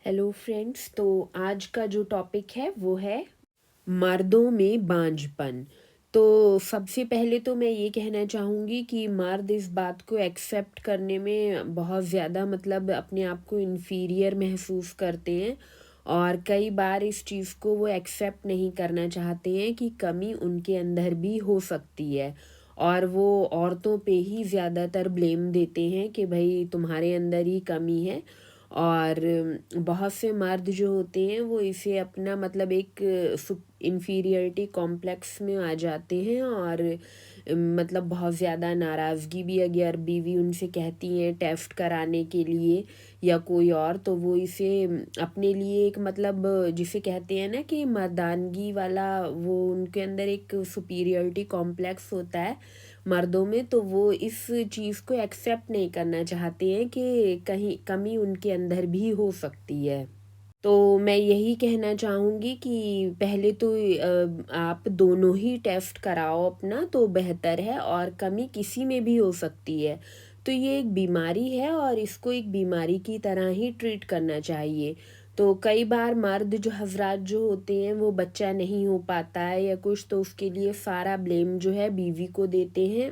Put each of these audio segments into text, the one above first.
Hello friends. तो आज का जो टॉपिक है वो है मर्दों में बांझपन। तो सबसे पहले तो मैं ये कहना चाहूँगी कि मर्द इस बात को एक्सेप्ट करने में बहुत ज़्यादा मतलब अपने आप को इन्फीरियर महसूस करते हैं, और कई बार इस चीज़ को वो एक्सेप्ट नहीं करना चाहते हैं कि कमी उनके अंदर भी हो सकती है। और वो औरतों पे ही ज़्यादातर ब्लेम देते हैं कि भाई तुम्हारे अंदर ही कमी है। और बहुत से मर्द जो होते हैं वो इसे अपना मतलब एक इन्फीरियरिटी कॉम्प्लेक्स में आ जाते हैं, और मतलब बहुत ज़्यादा नाराज़गी भी अगर बीवी उनसे कहती है टेस्ट कराने के लिए या कोई और, तो वो इसे अपने लिए एक मतलब जिसे कहते हैं ना कि मर्दानगी वाला, वो उनके अंदर एक सुपीरियरिटी कॉम्प्लेक्स होता है मर्दों में, तो वो इस चीज़ को एक्सेप्ट नहीं करना चाहते हैं कि कहीं कमी उनके अंदर भी हो सकती है। तो मैं यही कहना चाहूँगी कि पहले तो आप दोनों ही टेस्ट कराओ अपना तो बेहतर है, और कमी किसी में भी हो सकती है। तो ये एक बीमारी है और इसको एक बीमारी की तरह ही ट्रीट करना चाहिए। तो कई बार मर्द जो हजरात जो होते हैं वो बच्चा नहीं हो पाता है या कुछ, तो उसके लिए सारा ब्लेम जो है बीवी को देते हैं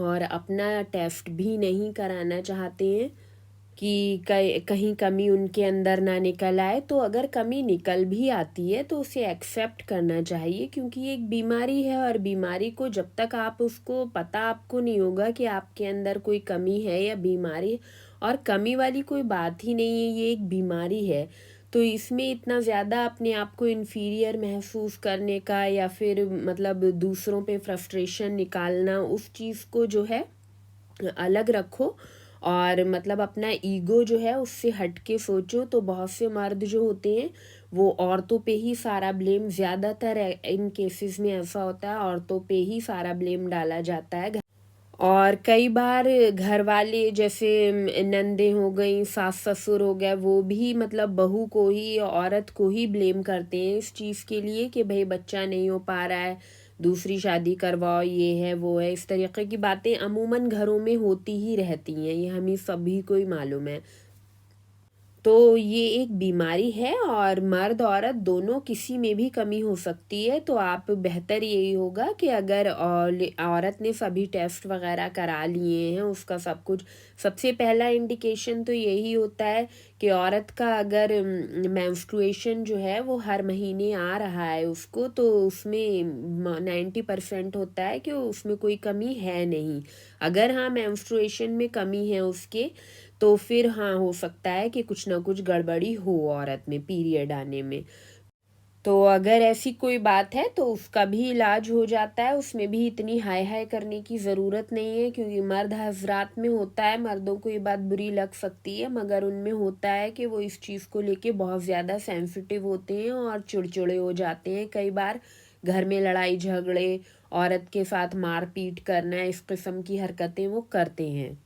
और अपना टेस्ट भी नहीं कराना चाहते हैं कि कहीं कमी उनके अंदर ना निकल आए। तो अगर कमी निकल भी आती है तो उसे एक्सेप्ट करना चाहिए, क्योंकि ये एक बीमारी है, और बीमारी को जब तक आप उसको पता आपको नहीं होगा कि आपके अंदर कोई कमी है या बीमारी, और कमी वाली कोई बात ही नहीं है, ये एक बीमारी है। तो इसमें इतना ज़्यादा अपने आप को इन्फीरियर महसूस करने का या फिर मतलब दूसरों पे फ्रस्ट्रेशन निकालना, उस चीज़ को जो है अलग रखो, और मतलब अपना ईगो जो है उससे हट के सोचो। तो बहुत से मर्द जो होते हैं वो औरतों पे ही सारा ब्लेम, ज़्यादातर इन केसेस में ऐसा होता है औरतों पे ही सारा ब्लेम डाला जाता है। और कई बार घर वाले जैसे नंदे हो गई, सास ससुर हो गया, वो भी मतलब बहू को ही, औरत को ही ब्लेम करते हैं इस चीज़ के लिए कि भाई बच्चा नहीं हो पा रहा है, दूसरी शादी करवाओ, ये है वो है। इस तरीके की बातें अमूमन घरों में होती ही रहती हैं, ये हमें सभी को ही मालूम है। तो ये एक बीमारी है और मर्द औरत दोनों किसी में भी कमी हो सकती है। तो आप बेहतर यही होगा कि अगर औरत ने सभी टेस्ट वगैरह करा लिए हैं, उसका सब कुछ, सबसे पहला इंडिकेशन तो यही होता है कि औरत का अगर मेंस्ट्रुएशन जो है वो हर महीने आ रहा है उसको, तो उसमें 90% होता है कि उसमें कोई कमी है नहीं। अगर हाँ मेंस्ट्रुएशन में कमी है उसके, तो फिर हाँ हो सकता है कि कुछ ना कुछ गड़बड़ी हो औरत में पीरियड आने में। तो अगर ऐसी कोई बात है तो उसका भी इलाज हो जाता है, उसमें भी इतनी हाय हाय करने की ज़रूरत नहीं है, क्योंकि मर्द हजरात में होता है, मर्दों को ये बात बुरी लग सकती है मगर उनमें होता है कि वो इस चीज़ को लेके बहुत ज़्यादा सेंसिटिव होते हैं और चिड़चिड़े हो जाते हैं। कई बार घर में लड़ाई झगड़े, औरत के साथ मारपीट करना, इस किस्म की हरकतें वो करते हैं।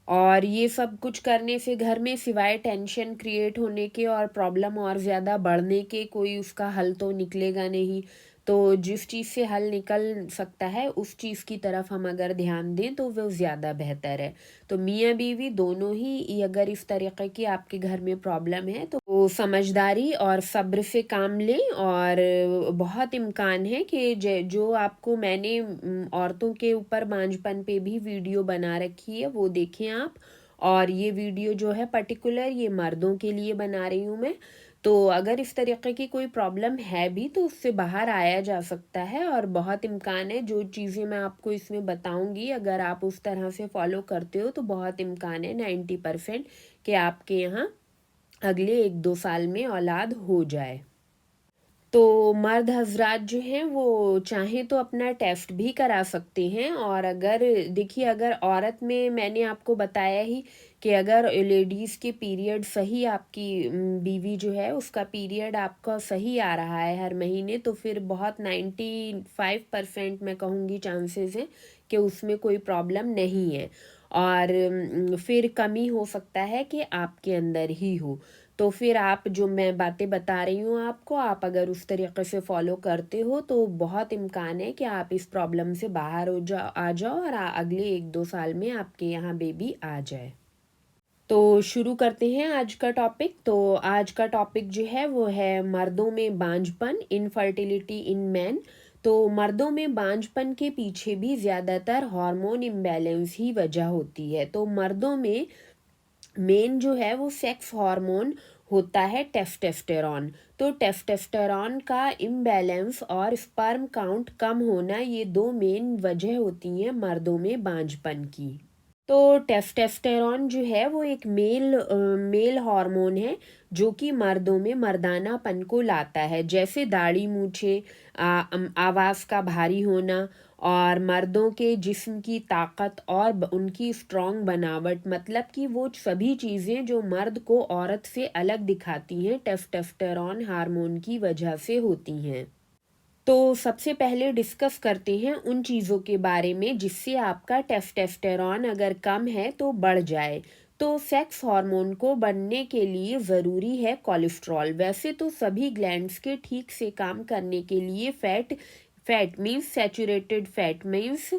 और ये सब कुछ करने से घर में सिवाय टेंशन क्रिएट होने के और प्रॉब्लम और ज़्यादा बढ़ने के कोई उसका हल तो निकलेगा नहीं। तो जिस चीज़ से हल निकल सकता है उस चीज़ की तरफ हम अगर ध्यान दें तो वो ज़्यादा बेहतर है। तो मियाँ बीवी दोनों ही अगर इस तरीके की आपके घर में प्रॉब्लम है तो वो समझदारी और सब्र से काम लें, और बहुत इम्कान है कि जो आपको मैंने औरतों के ऊपर बांझपन पे भी वीडियो बना रखी है वो देखें आप। और ये वीडियो जो है पर्टिकुलर ये मर्दों के लिए बना रही हूँ मैं। तो अगर इस तरीके की कोई प्रॉब्लम है भी तो उससे बाहर आया जा सकता है, और बहुत इम्कान है जो चीज़ें मैं आपको इसमें बताऊंगी अगर आप उस तरह से फॉलो करते हो तो बहुत इम्कान है 90% कि आपके यहाँ अगले 1-2 साल में औलाद हो जाए। तो मर्द हजरात जो हैं वो चाहें तो अपना टेस्ट भी करा सकते हैं, और अगर देखिए अगर औरत में मैंने आपको बताया ही कि अगर लेडीज़ के पीरियड सही, आपकी बीवी जो है उसका पीरियड आपका सही आ रहा है हर महीने, तो फिर बहुत 95% मैं कहूँगी चांसेस हैं कि उसमें कोई प्रॉब्लम नहीं है। और फिर कमी हो सकता है कि आपके अंदर ही हो। तो फिर आप जो मैं बातें बता रही हूँ आपको, आप अगर उस तरीके से फॉलो करते हो तो बहुत इम्कान है कि आप इस प्रॉब्लम से बाहर आ जाओ और अगले 1-2 साल में आपके यहाँ बेबी आ जाए। तो शुरू करते हैं आज का टॉपिक। तो आज का टॉपिक जो है वो है मर्दों में बांझपन, इनफर्टिलिटी इन मैन। तो मर्दों में बांझपन के पीछे भी ज़्यादातर हार्मोन इम्बैलेंस ही वजह होती है। तो मर्दों में मेन जो है वो सेक्स हार्मोन होता है टेस्टोस्टेरॉन। तो टेस्टोस्टेरॉन का इम्बैलेंस और स्पर्म काउंट कम होना, ये दो मेन वजह होती हैं मर्दों में बांझपन की। तो टेस्टोस्टेरॉन जो है वो एक मेल हार्मोन है जो कि मर्दों में मर्दानापन को लाता है, जैसे दाढ़ी मूछे, आवाज़ का भारी होना और मर्दों के जिस्म की ताकत और उनकी स्ट्रॉन्ग बनावट। मतलब कि वो सभी चीज़ें जो मर्द को औरत से अलग दिखाती हैं टेस्टोस्टेरॉन हार्मोन की वजह से होती हैं। तो सबसे पहले डिस्कस करते हैं उन चीज़ों के बारे में जिससे आपका टेस्टोस्टेरॉन अगर कम है तो बढ़ जाए। तो सेक्स हार्मोन को बढ़ने के लिए ज़रूरी है कोलेस्ट्रॉल। वैसे तो सभी ग्लैंड्स के ठीक से काम करने के लिए fat means saturated fat means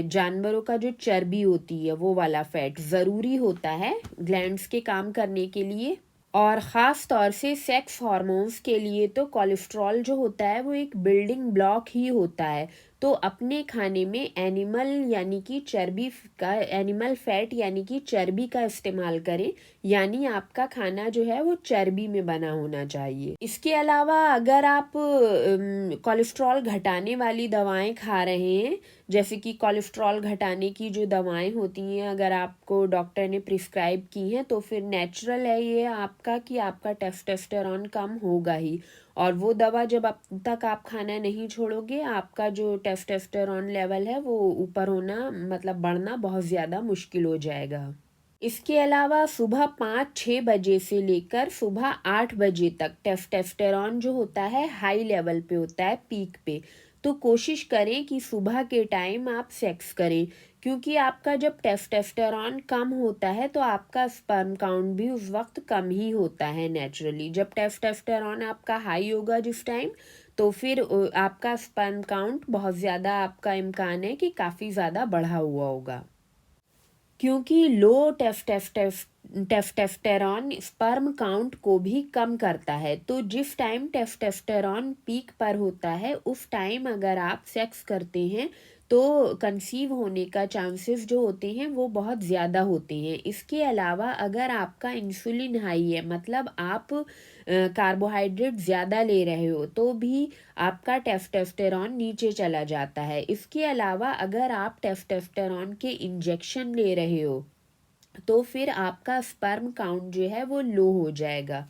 जानवरों का जो चर्बी होती है वो वाला फैट ज़रूरी होता है ग्लैंड्स के काम करने के लिए। और ख़ास तौर से सेक्स हार्मोन्स के लिए तो कोलेस्ट्रॉल जो होता है वो एक बिल्डिंग ब्लॉक ही होता है। तो अपने खाने में एनिमल फैट यानी कि चर्बी का इस्तेमाल करें, यानी आपका खाना जो है वो चर्बी में बना होना चाहिए। इसके अलावा अगर आप कोलेस्ट्रॉल घटाने वाली दवाएं खा रहे हैं, जैसे कि कोलेस्ट्रॉल घटाने की जो दवाएं होती हैं अगर आपको डॉक्टर ने प्रिस्क्राइब की हैं, तो फिर नेचुरल है ये आपका कि आपका टेस्टोस्टेरॉन कम होगा ही। और वो दवा जब अब तक आप खाना नहीं छोड़ोगे, आपका जो टेस्टोस्टेरॉन लेवल है वो ऊपर होना मतलब बढ़ना बहुत ज़्यादा मुश्किल हो जाएगा। इसके अलावा सुबह 5-6 बजे से लेकर सुबह 8 बजे तक टेस्टोस्टेरॉन जो होता है हाई लेवल पे होता है, पीक पे। तो कोशिश करें कि सुबह के टाइम आप सेक्स करें, क्योंकि आपका जब टेस्टोस्टेरॉन कम होता है तो आपका स्पर्म काउंट भी उस वक्त कम ही होता है नेचुरली। जब टेस्टोस्टेरॉन आपका हाई होगा जिस टाइम, तो फिर आपका स्पर्म काउंट बहुत ज़्यादा, आपका इम्कान है कि काफ़ी ज़्यादा बढ़ा हुआ होगा। क्योंकि लो टेस्टोस्टेरॉन स्पर्म काउंट को भी कम करता है। तो जिस टाइम टेस्टोस्टेरॉन पीक पर होता है उस टाइम अगर आप सेक्स करते हैं तो कंसीव होने का चांसेस जो होते हैं वो बहुत ज़्यादा होते हैं। इसके अलावा अगर आपका इंसुलिन हाई है, मतलब आप कार्बोहाइड्रेट ज़्यादा ले रहे हो, तो भी आपका टेस्टोस्टेरॉन नीचे चला जाता है। इसके अलावा अगर आप टेस्टोस्टेरॉन के इंजेक्शन ले रहे हो तो फिर आपका स्पर्म काउंट जो है वो लो हो जाएगा।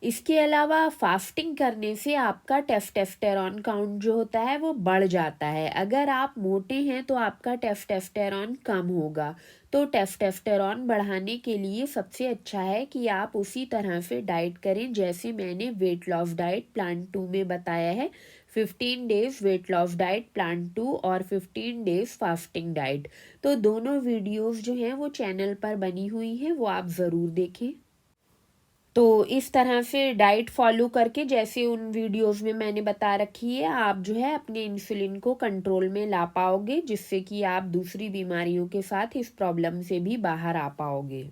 इसके अलावा फास्टिंग करने से आपका टेस्टोस्टेरॉन काउंट जो होता है वो बढ़ जाता है। अगर आप मोटे हैं तो आपका टेस्टोस्टेरॉन कम होगा। तो टेस्टोस्टेरॉन बढ़ाने के लिए सबसे अच्छा है कि आप उसी तरह से डाइट करें जैसे मैंने वेट लॉस डाइट प्लान 2 में बताया है। 15 days weight loss diet plan 2 और 15 डेज फास्टिंग डाइट। तो दोनों वीडियोस जो हैं वो चैनल पर बनी हुई हैं, वो आप ज़रूर देखें। तो इस तरह से डाइट फॉलो करके, जैसे उन वीडियोस में मैंने बता रखी है, आप जो है अपने इंसुलिन को कंट्रोल में ला पाओगे, जिससे कि आप दूसरी बीमारियों के साथ इस प्रॉब्लम से भी बाहर आ पाओगे।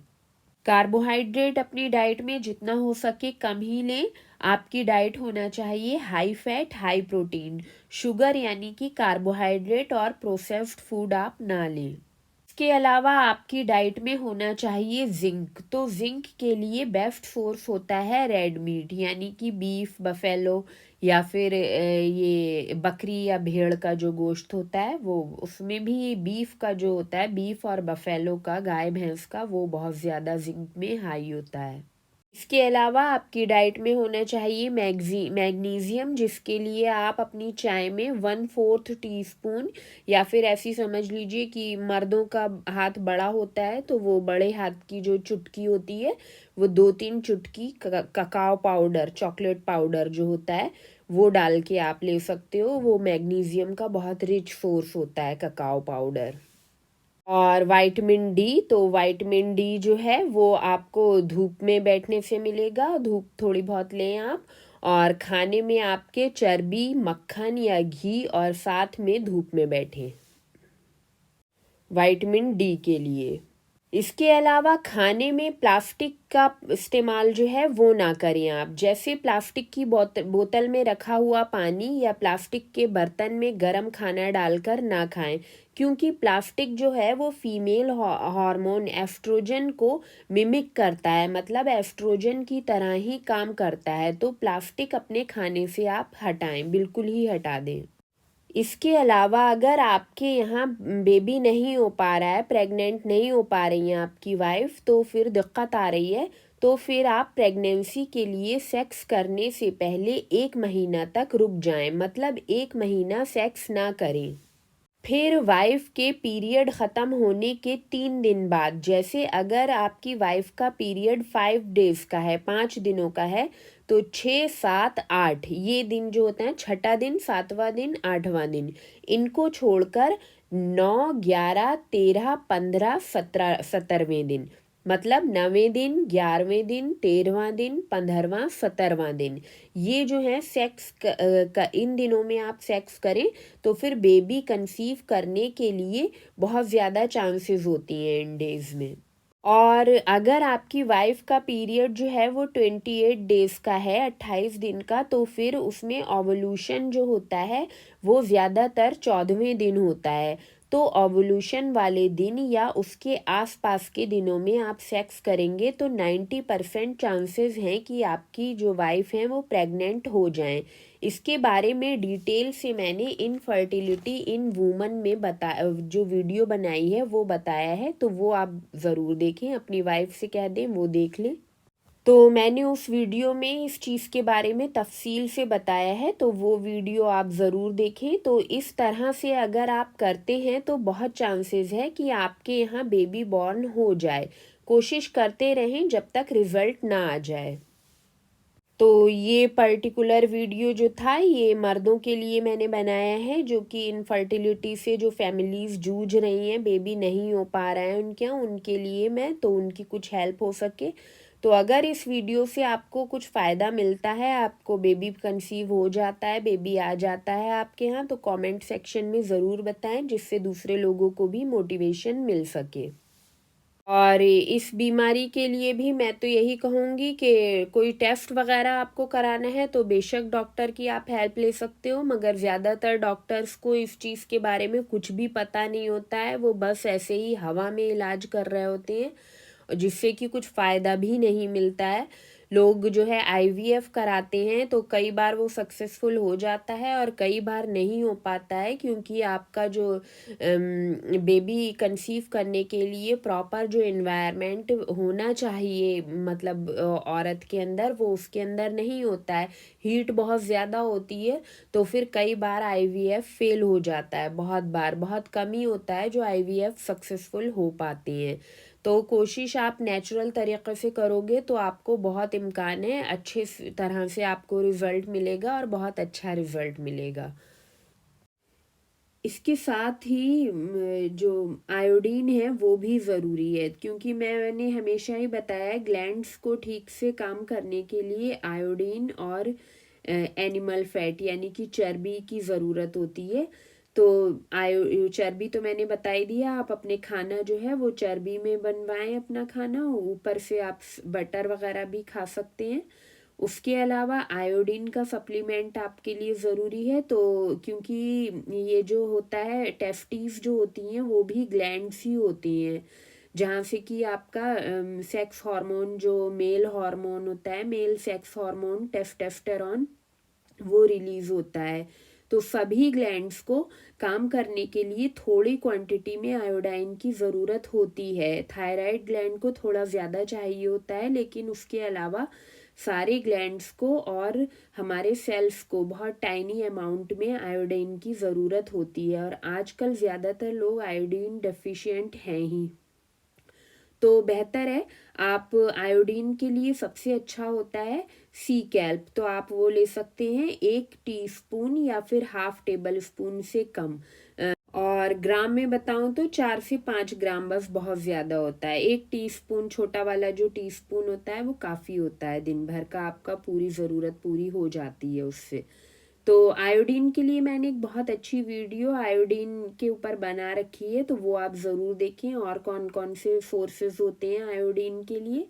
कार्बोहाइड्रेट अपनी डाइट में जितना हो सके कम ही लें। आपकी डाइट होना चाहिए high fat high protein. Sugar यानी कि कार्बोहाइड्रेट और प्रोसेस्ड फूड आप ना लें। इसके अलावा आपकी डाइट में होना चाहिए जिंक। तो जिंक के लिए बेस्ट सोर्स होता है रेड मीट, यानी कि बीफ, बफेलो या फिर ये बकरी या भेड़ का जो गोश्त होता है वो, उसमें भी बीफ का जो होता है, बीफ और बफेलो का, गाय भैंस का, वो बहुत ज़्यादा जिंक में हाई होता है। इसके अलावा आपकी डाइट में होना चाहिए मैग्नीशियम, जिसके लिए आप अपनी चाय में 1/4 टीस्पून, या फिर ऐसी समझ लीजिए कि मर्दों का हाथ बड़ा होता है तो वो बड़े हाथ की जो चुटकी होती है वो 2-3 चुटकी ककाओ पाउडर, चॉकलेट पाउडर जो होता है वो डाल के आप ले सकते हो। वो मैग्नीशियम का बहुत रिच सोर्स होता है ककाओ पाउडर। और विटामिन डी, तो विटामिन डी जो है वो आपको धूप में बैठने से मिलेगा, धूप थोड़ी बहुत लें आप। और खाने में आपके चर्बी, मक्खन या घी और साथ में धूप में बैठें विटामिन डी के लिए। इसके अलावा खाने में प्लास्टिक का इस्तेमाल जो है वो ना करें आप। जैसे प्लास्टिक की बोतल में रखा हुआ पानी या प्लास्टिक के बर्तन में गर्म खाना डालकर ना खाएं, क्योंकि प्लास्टिक जो है वो फीमेल हार्मोन एस्ट्रोजन को मिमिक करता है, मतलब एस्ट्रोजन की तरह ही काम करता है। तो प्लास्टिक अपने खाने से आप हटाएं, बिल्कुल ही हटा दें। इसके अलावा अगर आपके यहाँ बेबी नहीं हो पा रहा है, प्रेग्नेंट नहीं हो पा रही हैं आपकी वाइफ, तो फिर दिक्कत आ रही है, तो फिर आप प्रेगनेंसी के लिए सेक्स करने से पहले 1 महीना तक रुक जाएं, मतलब 1 महीना सेक्स ना करें। फिर वाइफ के पीरियड ख़त्म होने के 3 दिन बाद, जैसे अगर आपकी वाइफ का पीरियड 5 डेज़ का है, 5 दिनों का है, तो 6, 7, 8 ये दिन जो होते हैं, छठा दिन, 7वां दिन, 8वां दिन, इनको छोड़कर 9, 11, 13, 15, 17वें दिन, मतलब 9वें दिन, 11वें दिन, 13वां दिन, 15वां, 17वां दिन, ये जो है सेक्स इन दिनों में आप सेक्स करें तो फिर बेबी कंसीव करने के लिए बहुत ज़्यादा चांसेस होती हैं इन डेज़ में। और अगर आपकी वाइफ का पीरियड जो है वो 28 डेज़ का है, 28 दिन का, तो फिर उसमें ओवुलेशन जो होता है वो ज़्यादातर 14वें दिन होता है। तो ओवुलेशन वाले दिन या उसके आसपास के दिनों में आप सेक्स करेंगे तो 90% चांसेस हैं कि आपकी जो वाइफ हैं वो प्रेग्नेंट हो जाएं। इसके बारे में डिटेल से मैंने इनफर्टिलिटी इन वुमन में जो वीडियो बनाई है वो बताया है, तो वो आप ज़रूर देखें, अपनी वाइफ से कह दें वो देख लें। तो मैंने उस वीडियो में इस चीज़ के बारे में तफसील से बताया है, तो वो वीडियो आप ज़रूर देखें। तो इस तरह से अगर आप करते हैं तो बहुत चांसेस है कि आपके यहाँ बेबी बॉर्न हो जाए। कोशिश करते रहें जब तक रिज़ल्ट ना आ जाए। तो ये पर्टिकुलर वीडियो जो था ये मर्दों के लिए मैंने बनाया है, जो कि इनफर्टिलिटी से जो फैमिलीज़ जूझ रही हैं, बेबी नहीं हो पा रहा है उनके यहाँ, उनके लिए मैं, तो उनकी कुछ हेल्प हो सके। तो अगर इस वीडियो से आपको कुछ फ़ायदा मिलता है, आपको बेबी कंसीव हो जाता है, बेबी आ जाता है आपके यहाँ, तो कमेंट सेक्शन में ज़रूर बताएं, जिससे दूसरे लोगों को भी मोटिवेशन मिल सके। और इस बीमारी के लिए भी मैं तो यही कहूँगी कि कोई टेस्ट वगैरह आपको कराना है तो बेशक डॉक्टर की आप हेल्प ले सकते हो, मगर ज़्यादातर डॉक्टर्स को इस चीज़ के बारे में कुछ भी पता नहीं होता है, वो बस ऐसे ही हवा में इलाज कर रहे होते हैं, जिससे कि कुछ फ़ायदा भी नहीं मिलता है। लोग जो है आईवीएफ कराते हैं तो कई बार वो सक्सेसफुल हो जाता है और कई बार नहीं हो पाता है, क्योंकि आपका जो बेबी कंसीव करने के लिए प्रॉपर जो एनवायरनमेंट होना चाहिए, मतलब औरत के अंदर, वो उसके अंदर नहीं होता है, हीट बहुत ज़्यादा होती है, तो फिर कई बार आईवीएफ फेल हो जाता है, बहुत बार, बहुत कम ही होता है जो आईवीएफ सक्सेसफुल हो पाती हैं। तो कोशिश आप नेचुरल तरीक़े से करोगे तो आपको बहुत इम्कान है अच्छे तरह से आपको रिज़ल्ट मिलेगा और बहुत अच्छा रिज़ल्ट मिलेगा। इसके साथ ही जो आयोडीन है वो भी ज़रूरी है, क्योंकि मैंने हमेशा ही बताया है ग्लैंड्स को ठीक से काम करने के लिए आयोडीन और एनिमल फैट यानी कि चर्बी की ज़रूरत होती है। तो चर्बी तो मैंने बता ही दिया, आप अपने खाना जो है वो चर्बी में बनवाएं अपना खाना, ऊपर से आप बटर वगैरह भी खा सकते हैं। उसके अलावा आयोडीन का सप्लीमेंट आपके लिए ज़रूरी है, तो क्योंकि ये जो होता है टेस्टिस जो होती हैं वो भी ग्लैंड्स ही होती हैं, जहाँ से कि आपका सेक्स हार्मोन जो मेल हार्मोन होता है, मेल सेक्स हार्मोन टेस्टोस्टेरोन, वो रिलीज़ होता है। तो सभी ग्लैंड्स को काम करने के लिए थोड़ी क्वांटिटी में आयोडाइन की ज़रूरत होती है। थायराइड ग्लैंड को थोड़ा ज़्यादा चाहिए होता है, लेकिन उसके अलावा सारे ग्लैंड्स को और हमारे सेल्स को बहुत टाइनी अमाउंट में आयोडीन की ज़रूरत होती है, और आजकल ज़्यादातर लोग आयोडीन डेफिशिएंट हैं ही। तो बेहतर है, आप आयोडीन के लिए सबसे अच्छा होता है सी कैल्प, तो आप वो ले सकते हैं 1 टीस्पून या फिर हाफ टेबल स्पून से कम। और ग्राम में बताऊं तो 4 से 5 ग्राम बस बहुत ज़्यादा होता है। 1 टीस्पून छोटा वाला जो टीस्पून होता है वो काफ़ी होता है, दिन भर का आपका पूरी ज़रूरत पूरी हो जाती है उससे। तो आयोडीन के लिए मैंने एक बहुत अच्छी वीडियो आयोडीन के ऊपर बना रखी है, तो वो आप ज़रूर देखें, और कौन कौन से सोर्सेज होते हैं आयोडीन के लिए,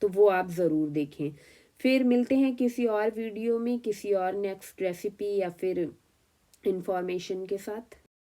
तो वो आप ज़रूर देखें। फिर मिलते हैं किसी और वीडियो में, किसी और नेक्स्ट रेसिपी या फिर इंफॉर्मेशन के साथ।